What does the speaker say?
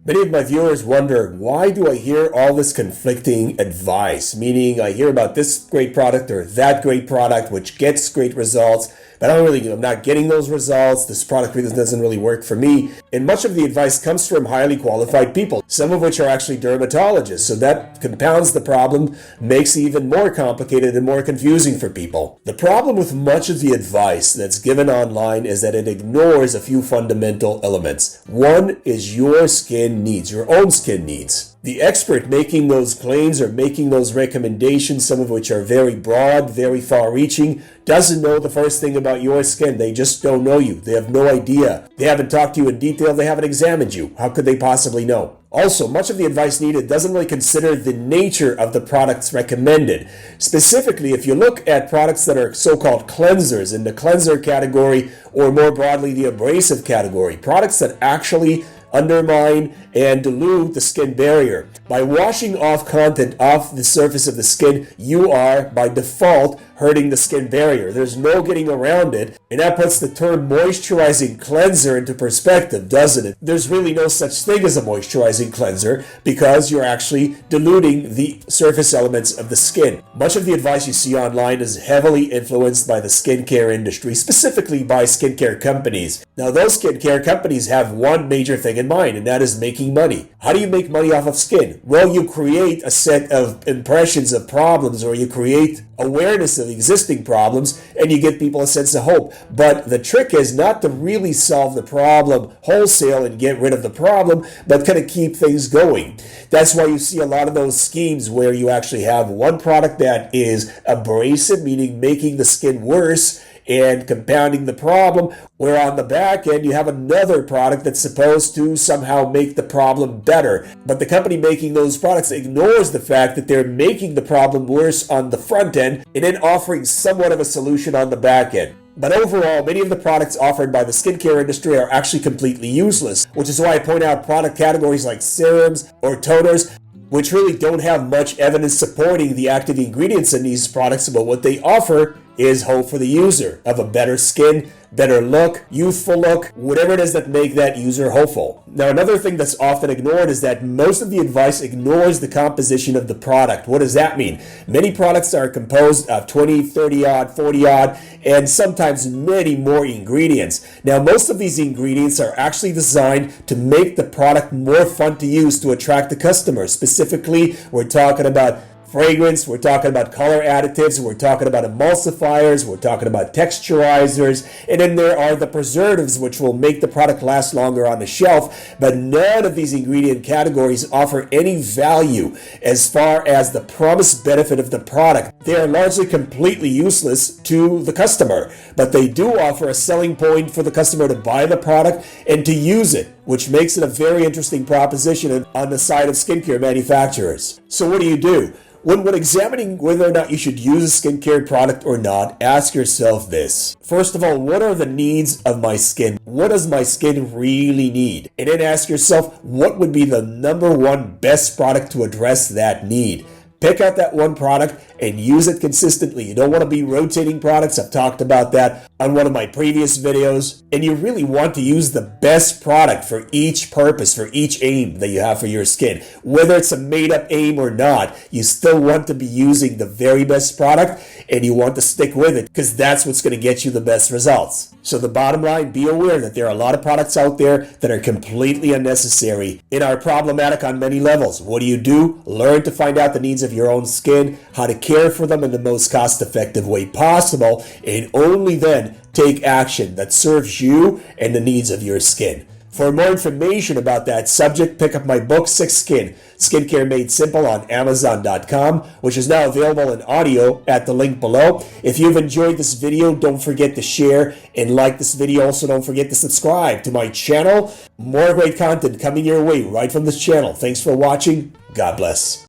Many of my viewers wonder, why do I hear all this conflicting advice? Meaning I hear about this great product or that great product, which gets great results, but I'm not getting those results. This product really doesn't really work for me. And much of the advice comes from highly qualified people, some of which are actually dermatologists. So that compounds the problem, makes it even more complicated and more confusing for people. The problem with much of the advice that's given online is that it ignores a few fundamental elements. One is your skin needs, your own skin needs. The expert making those claims or making those recommendations, some of which are very broad, very far-reaching, doesn't know the first thing about your skin. They just don't know you. They have no idea. They haven't talked to you in detail. They haven't examined you. How could they possibly know? Also, much of the advice needed doesn't really consider the nature of the products recommended. Specifically, if you look at products that are so-called cleansers in the cleanser category, or more broadly the abrasive category, products that actually undermine and dilute the skin barrier. By washing off content off the surface of the skin, you are, by default, hurting the skin barrier. There's no getting around it, and that puts the term moisturizing cleanser into perspective, doesn't it? There's really no such thing as a moisturizing cleanser because you're actually diluting the surface elements of the skin. Much of the advice you see online is heavily influenced by the skincare industry, specifically by skincare companies. Now, those skincare companies have one major thing in mind, and that is making money. How do you make money off of skin? Well, you create a set of impressions of problems, or you create awareness of existing problems, and you give people a sense of hope. But the trick is not to really solve the problem wholesale and get rid of the problem, but kind of keep things going. That's why you see a lot of those schemes where you actually have one product that is abrasive, meaning making the skin worse and compounding the problem, where on the back end you have another product that's supposed to somehow make the problem better. But the company making those products ignores the fact that they're making the problem worse on the front end and then offering somewhat of a solution on the back end. But overall, many of the products offered by the skincare industry are actually completely useless, which is why I point out product categories like serums or toners, which really don't have much evidence supporting the active ingredients in these products, but what they offer is hope for the user of a better skin, better look, youthful look, whatever it is that make that user hopeful. Now, another thing that's often ignored is that most of the advice ignores the composition of the product. What does that mean? Many products are composed of 20, 30 odd, 40 odd, and sometimes many more ingredients. Now, most of these ingredients are actually designed to make the product more fun to use to attract the customer. Specifically, we're talking about fragrance, we're talking about color additives, we're talking about emulsifiers, we're talking about texturizers, and then there are the preservatives which will make the product last longer on the shelf. But none of these ingredient categories offer any value as far as the promised benefit of the product. They are largely completely useless to the customer, but they do offer a selling point for the customer to buy the product and to use it, which makes it a very interesting proposition on the side of skincare manufacturers. So what do? When examining whether or not you should use a skincare product or not, ask yourself this. First of all, what are the needs of my skin? What does my skin really need? And then ask yourself, what would be the number one best product to address that need? Pick out that one product and use it consistently. You don't want to be rotating products. I've talked about that on one of my previous videos. And you really want to use the best product for each purpose, for each aim that you have for your skin. Whether it's a made-up aim or not, you still want to be using the very best product, and you want to stick with it because that's what's going to get you the best results. So the bottom line, be aware that there are a lot of products out there that are completely unnecessary and are problematic on many levels. What do? Learn to find out the needs of your own skin, how to care for them in the most cost-effective way possible, and only then take action that serves you and the needs of your skin. For more information about that subject, pick up my book, Sick Skin, Skincare Made Simple on Amazon.com, which is now available in audio at the link below. If you've enjoyed this video, don't forget to share and like this video. Also, don't forget to subscribe to my channel. More great content coming your way right from this channel. Thanks for watching. God bless.